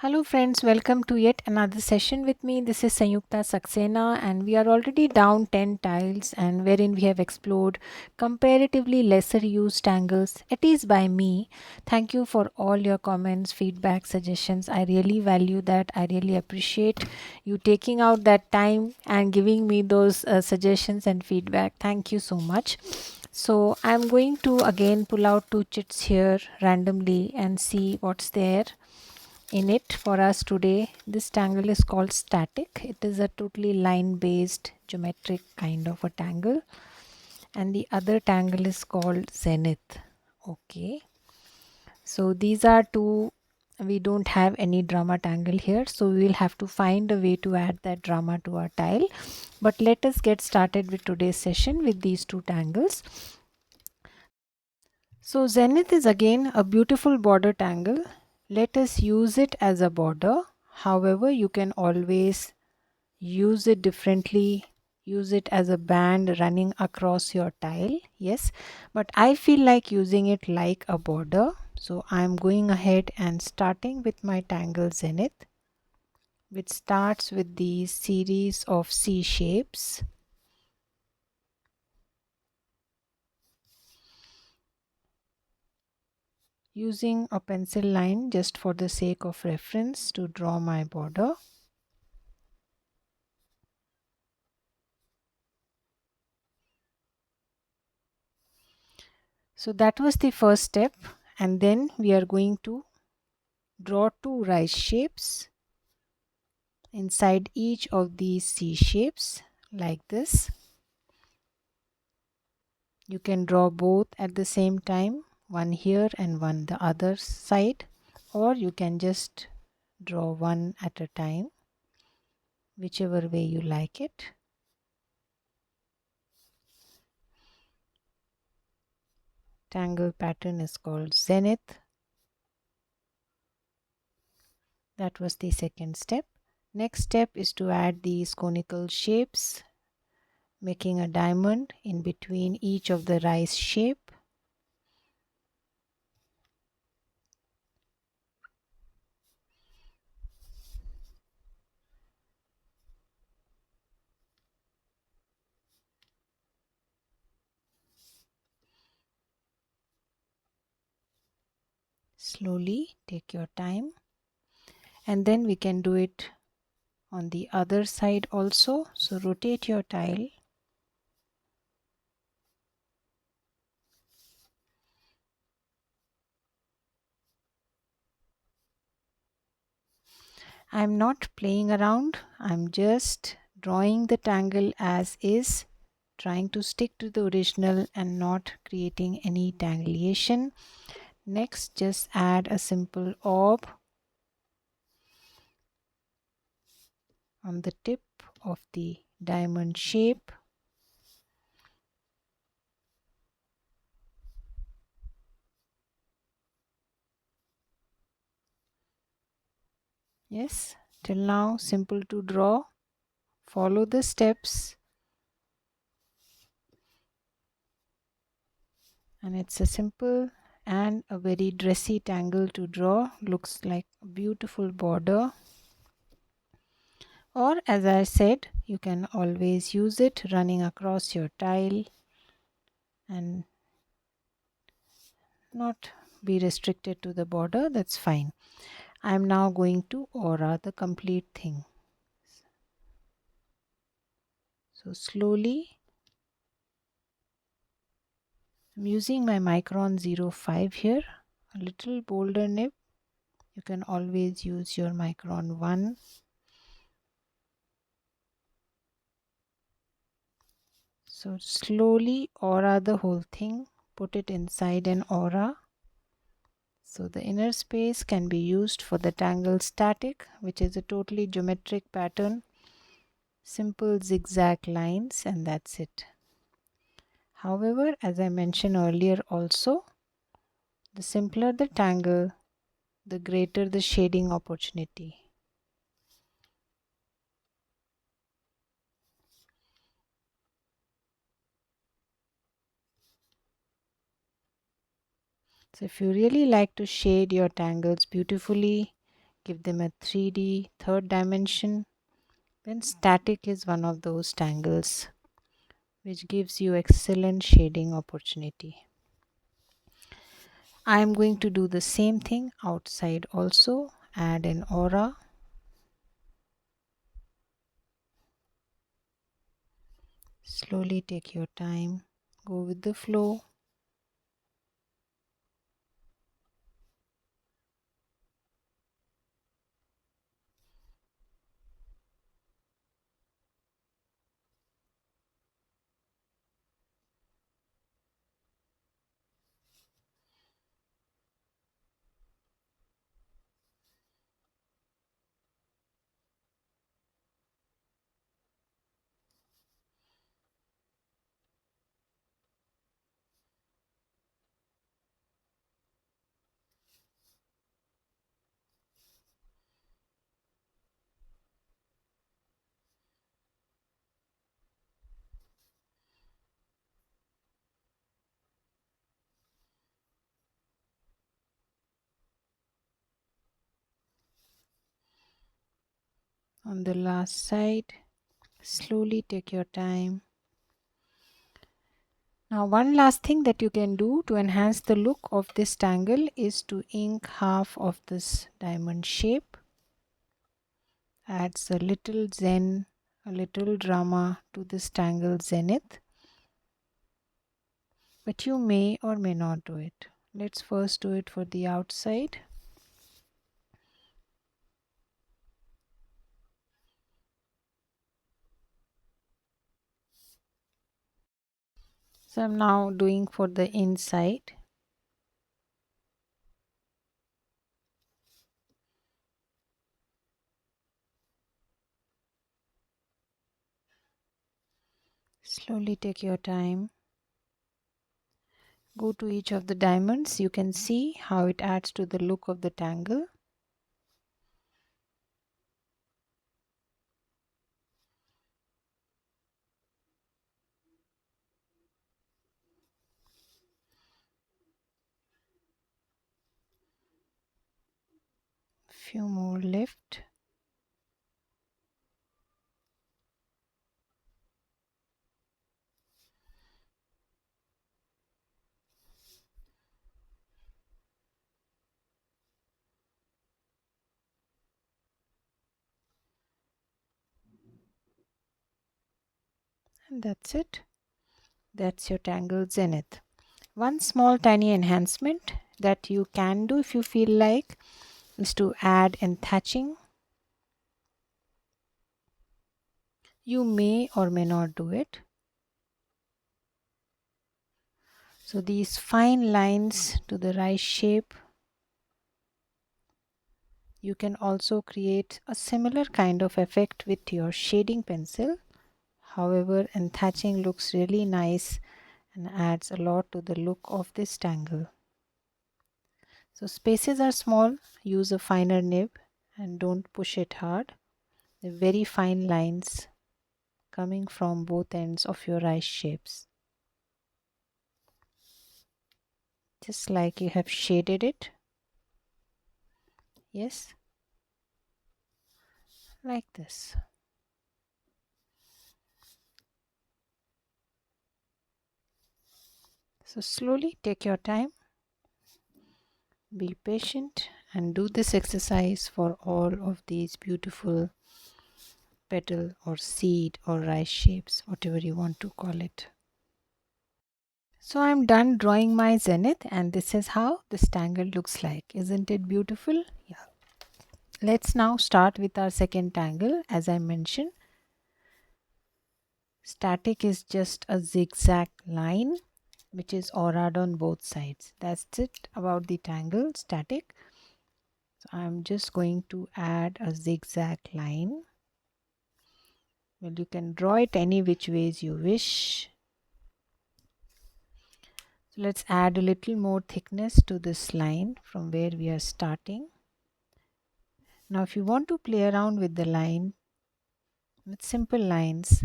Hello friends, welcome to yet another session with me. This is Sanyukta Saxena and we are already down 10 tiles and wherein we have explored comparatively lesser used tangles, at least by me. Thank you for all your comments, feedback, suggestions. I really value that. I really appreciate you taking out that time and giving me those suggestions and feedback. Thank you so much. So I'm going to again pull out two chits here randomly and see what's there in it for us today. This tangle is called static. It is a totally line based geometric kind of a tangle, and the other tangle is called zenith. Okay, so these are two. We don't have any drama tangle here, so we will have to find a way to add that drama to our tile. But let us get started with today's session with these two tangles. So zenith is again a beautiful border tangle. Let us use it as a border. However, you can always use it differently, use it as a band running across your tile. Yes, but I feel like using it like a border. So I'm going ahead and starting with my tangle zenith, which starts with these series of C shapes. Using a pencil line just for the sake of reference to draw my border. So that was the first step, and then we are going to draw two rice shapes inside each of these C shapes like this. You can draw both at the same time, one here and one the other side, or you can just draw one at a time, whichever way you like it. Tangle pattern is called zenith. That was the second step. Next step is to add these conical shapes, making a diamond in between each of the rice shape. Slowly take your time, and then we can do it on the other side also. So rotate your tile. I'm not playing around, I'm just drawing the tangle as is, trying to stick to the original and not creating any tangulation. Next, just add a simple orb on the tip of the diamond shape. Yes, till now simple to draw. Follow the steps and it's a simple and a very dressy tangle to draw. Looks like a beautiful border. Or as I said, you can always use it running across your tile and not be restricted to the border. That's fine. I'm now going to aura the complete thing. So slowly I'm using my Micron 05 here, a little bolder nib. You can always use your Micron 1. So slowly aura the whole thing, put it inside an aura. So the inner space can be used for the tangle static, which is a totally geometric pattern. Simple zigzag lines and that's it. However, as I mentioned earlier also, the simpler the tangle, the greater the shading opportunity. So if you really like to shade your tangles beautifully, give them a 3D third dimension. Then static is one of those tangles which gives you excellent shading opportunity. I am going to do the same thing outside also. Add an aura. Slowly take your time. Go with the flow. On the last side, slowly take your time. Now one last thing that you can do to enhance the look of this tangle is to ink half of this diamond shape. Adds a little zen, a little drama to this tangle zenith. But you may or may not do it. Let's first do it for the outside. So I'm now doing for the inside. Slowly take your time. Go to each of the diamonds. You can see how it adds to the look of the tangle. Few more left. And that's it. That's your tangle zenith. One small tiny enhancement that you can do if you feel like is to add enhatching. You may or may not do it. So these fine lines to the rice shape, you can also create a similar kind of effect with your shading pencil. However, enhatching looks really nice and adds a lot to the look of this tangle. So spaces are small, use a finer nib and don't push it hard. The very fine lines coming from both ends of your rice shapes. Just like you have shaded it. Yes, like this. So slowly take your time. Be patient and do this exercise for all of these beautiful petal or seed or rice shapes, whatever you want to call it. So I'm done drawing my zenith and this is how this tangle looks like. Isn't it beautiful? Yeah. Let's now start with our second tangle. As I mentioned, static is just a zigzag line which is auraed on both sides. That's it about the tangle static. So I'm just going to add a zigzag line. Well, you can draw it any which ways you wish. So let's add a little more thickness to this line from where we are starting. Now if you want to play around with the line with simple lines,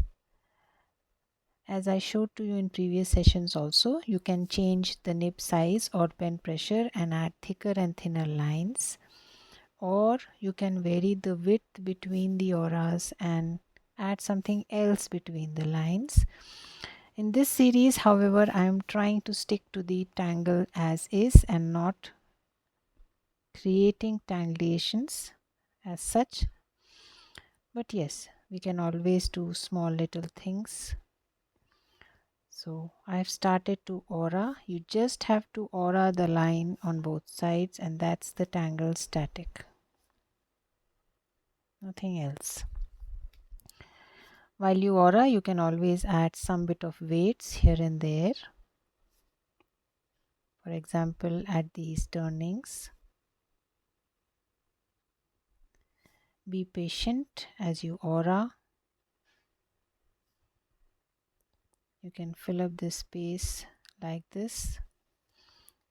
as I showed to you in previous sessions also, you can change the nib size or pen pressure and add thicker and thinner lines. or you can vary the width between the auras and add something else between the lines. In this series, however, I am trying to stick to the tangle as is and not creating tangulations as such. But yes, we can always do small little things. So I've started to aura. You just have to aura the line on both sides, and that's the tangle static. Nothing else. While you aura, you can always add some bit of weights here and there. For example, at these turnings. Be patient as you aura. You can fill up this space like this.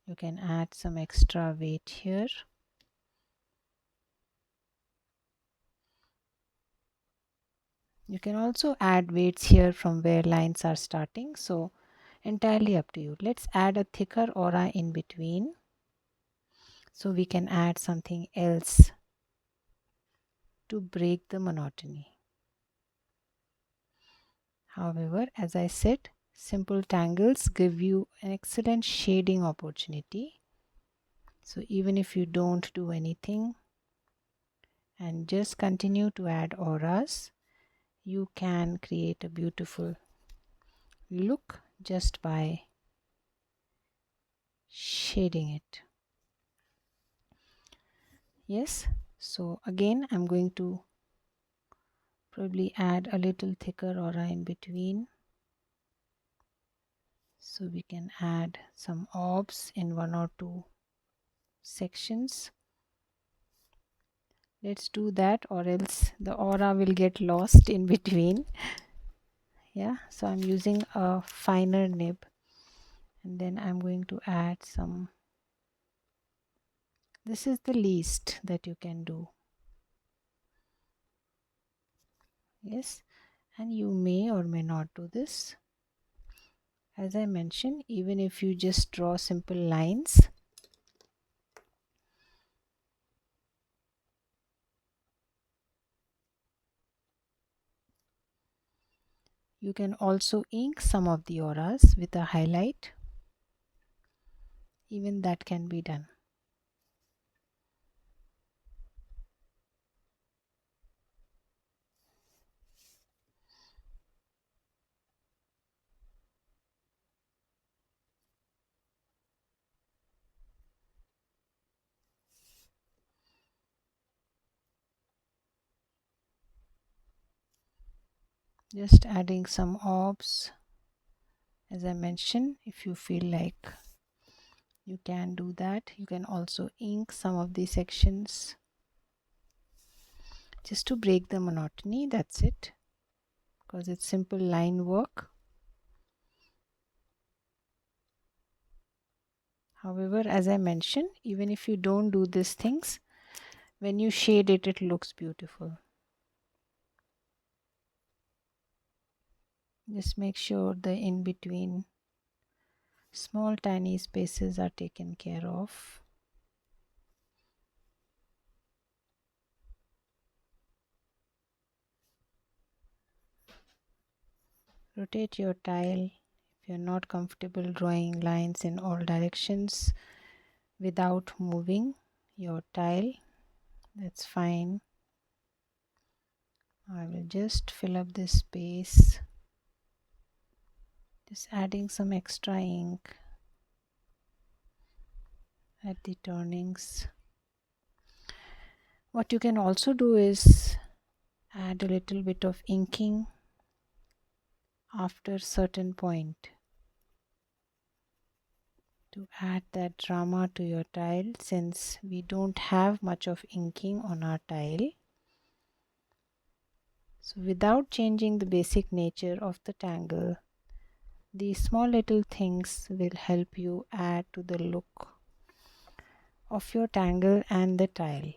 You can add some extra weight here. You can also add weights here from where lines are starting. So entirely up to you. Let's add a thicker aura in between. So we can add something else to break the monotony. However, as I said, simple tangles give you an excellent shading opportunity. So even if you don't do anything and just continue to add auras, you can create a beautiful look just by shading it. Yes, so again I'm going to probably add a little thicker aura in between. So we can add some orbs in one or two sections. Let's do that, or else the aura will get lost in between. Yeah, so I'm using a finer nib, and then I'm going to add some. This is the least that you can do. Yes, and you may or may not do this. As I mentioned, even if you just draw simple lines, you can also ink some of the auras with a highlight. Even that can be done. Just adding some orbs. As I mentioned, if you feel like you can do that, you can also ink some of the sections just to break the monotony. That's it, because it's simple line work. However, as I mentioned, even if you don't do these things, when you shade it, it looks beautiful. Just make sure the in between small tiny spaces are taken care of. Rotate your tile if you're not comfortable drawing lines in all directions without moving your tile. That's fine. I will just fill up this space, just adding some extra ink at the turnings. What you can also do is add a little bit of inking after certain point to add that drama to your tile, since we don't have much of inking on our tile. So without changing the basic nature of the tangle, these small little things will help you add to the look of your tangle and the tile.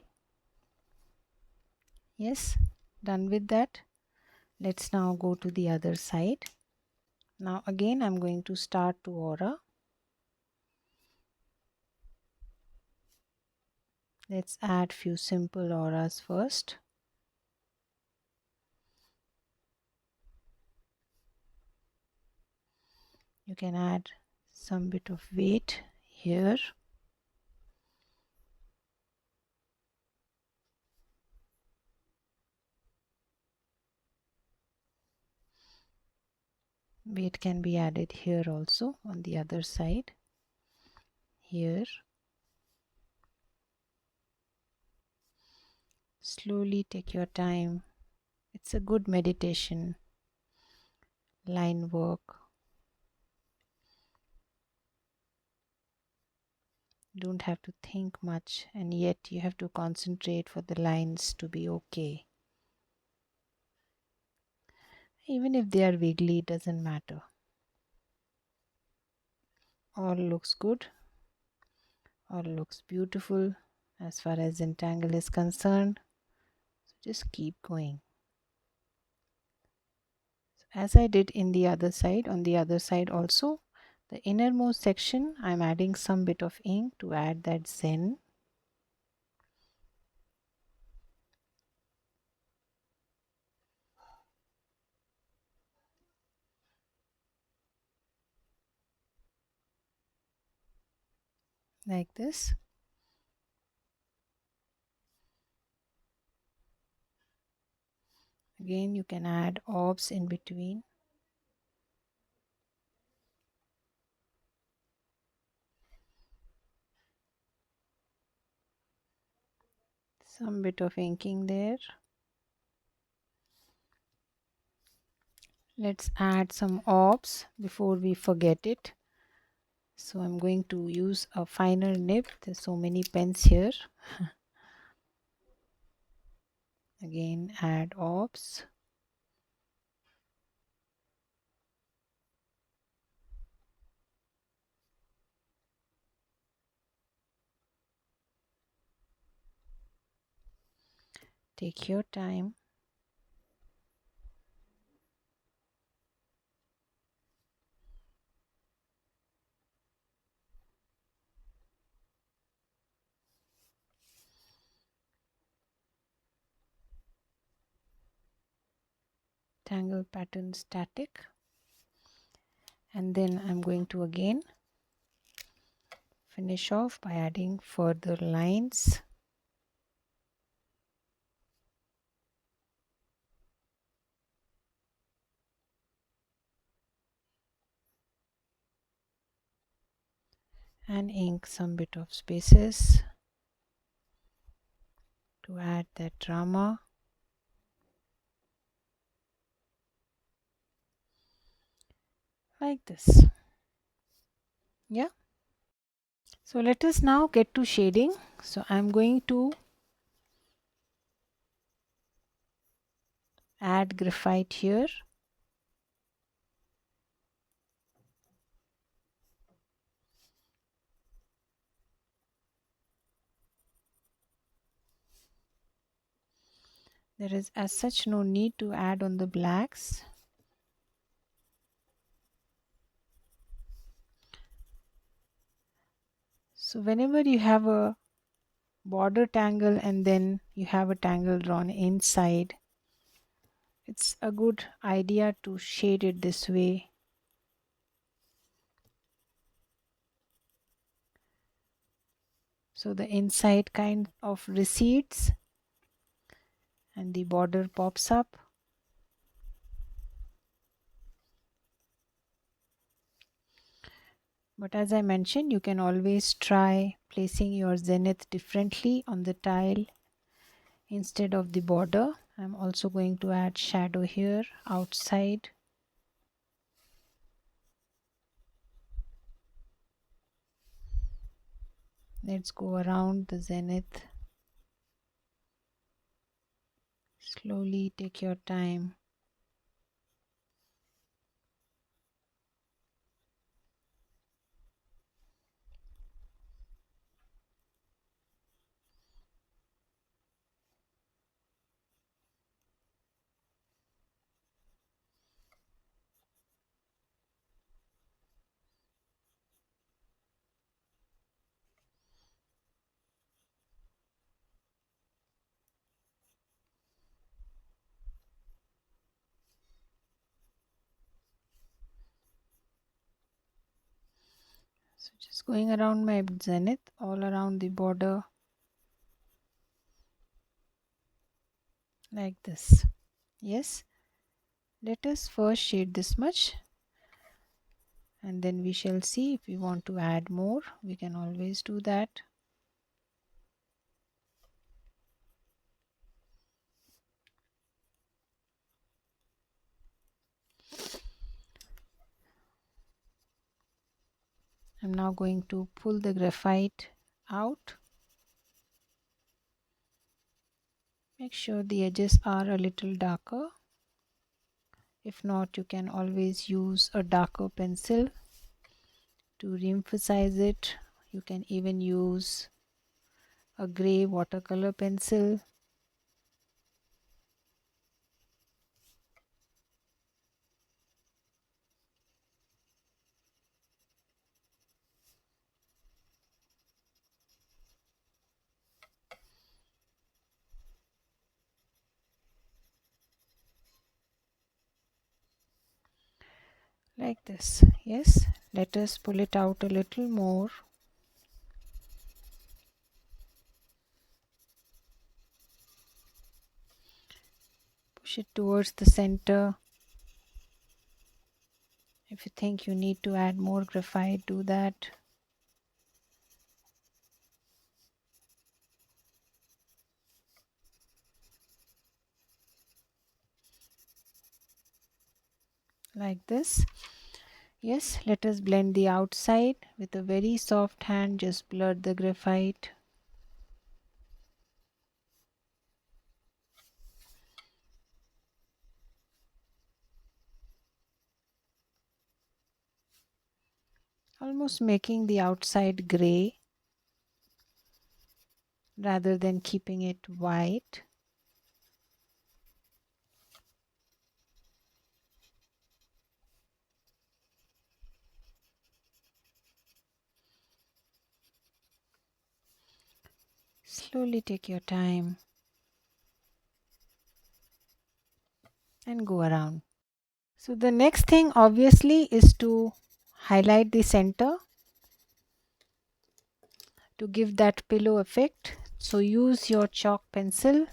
Yes, done with that. Let's now go to the other side. Now again I'm going to start to aura. Let's add few simple auras first. You can add some bit of weight here. Weight can be added here also on the other side. Here. Slowly take your time. It's a good meditation. Line work. You don't have to think much, and yet you have to concentrate for the lines to be okay. Even if they are wiggly, it doesn't matter. All looks good. All looks beautiful as far as Zentangle is concerned. So just keep going. So as I did in the other side, on the other side also, the innermost section, I'm adding some bit of ink to add that Zen. Like this. Again, you can add orbs in between. Some bit of inking there. Let's add some orbs before we forget it. So I'm going to use a finer nib. There's so many pens here. Again, add orbs. Take your time. Tangle pattern static. And then I'm going to again finish off by adding further lines. And ink some bit of spaces to add that drama. Like this. Yeah. So let us now get to shading. So I'm going to add graphite here. There is as such no need to add on the blacks. So whenever you have a border tangle and then you have a tangle drawn inside, it's a good idea to shade it this way. So the inside kind of recedes and the border pops up. But as I mentioned, you can always try placing your zenith differently on the tile instead of the border. I'm also going to add shadow here outside. Let's go around the zenith. Slowly take your time. So just going around my zenith, all around the border, like this. Yes, let us first shade this much, and then we shall see if we want to add more. We can always do that. I'm now going to pull the graphite out. Make sure the edges are a little darker. If not, you can always use a darker pencil to re-emphasize it. You can even use a gray watercolor pencil. Like this. Yes, let us pull it out a little more. Push it towards the center. If you think you need to add more graphite, do that. Like this. Yes, let us blend the outside. With a very soft hand, just blur the graphite. Almost making the outside gray rather than keeping it white. Slowly take your time and go around. So the next thing obviously is to highlight the center to give that pillow effect. So use your chalk pencil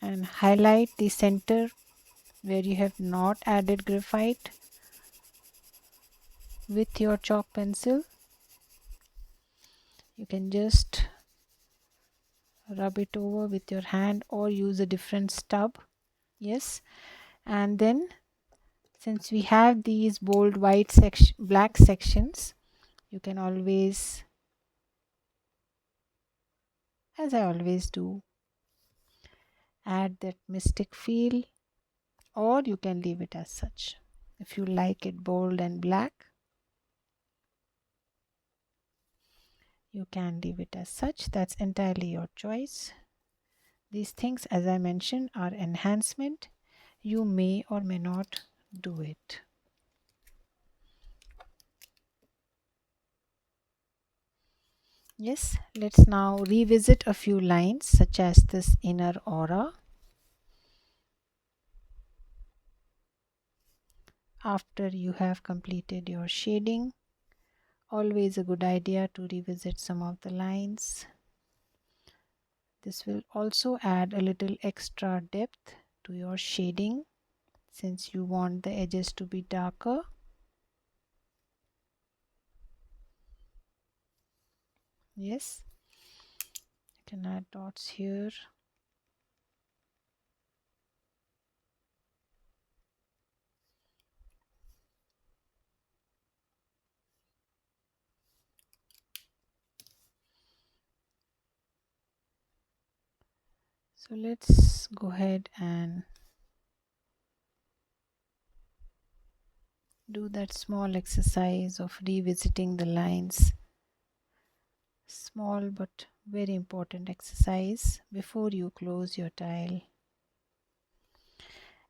and highlight the center where you have not added graphite with your chalk pencil. You can just rub it over with your hand or use a different stub. Yes, and then since we have these bold white black sections, you can always, as I always do, add that mystic feel, or you can leave it as such. If you like it bold and black, you can leave it as such. That's entirely your choice. These things, as I mentioned, are enhancement. You may or may not do it. Yes, let's now revisit a few lines such as this inner aura. After you have completed your shading, always a good idea to revisit some of the lines. This will also add a little extra depth to your shading since you want the edges to be darker. Yes, you can add dots here. So let's go ahead and do that small exercise of revisiting the lines. Small but very important exercise before you close your tile.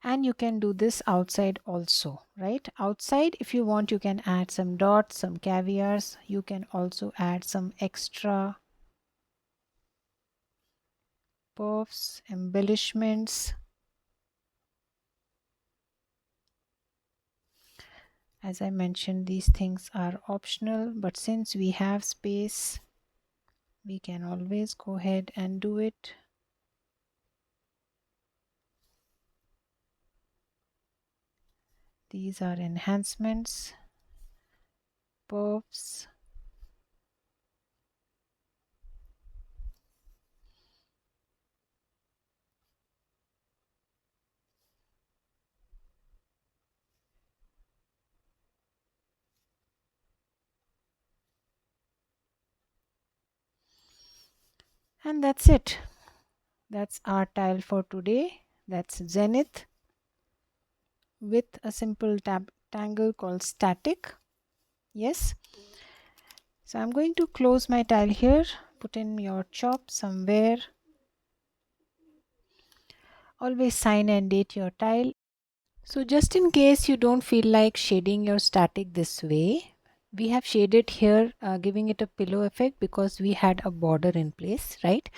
And you can do this outside also, right? Outside, if you want, you can add some dots, some caviars. You can also add some extra puffs, embellishments. As I mentioned, these things are optional, but since we have space, we can always go ahead and do it. These are enhancements, perps, and that's it. That's our tile for today. That's Zenith with a simple tangle called static. Yes. So I'm going to close my tile here. Put in your chop somewhere. Always sign and date your tile. So just in case you don't feel like shading your static this way, we have shaded here, giving it a pillow effect because we had a border in place, right?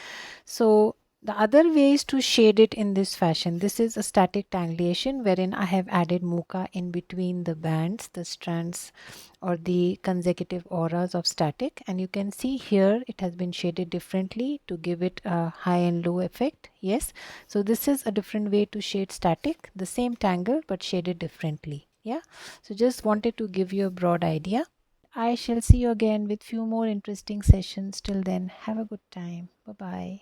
So the other way is to shade it in this fashion. This is a static tangulation wherein I have added muka in between the bands, the strands or the consecutive auras of static, and you can see here it has been shaded differently to give it a high and low effect. Yes, so this is a different way to shade static, the same tangle but shaded differently. Yeah, so just wanted to give you a broad idea. I shall see you again with few more interesting sessions. Till then, have a good time. Bye bye.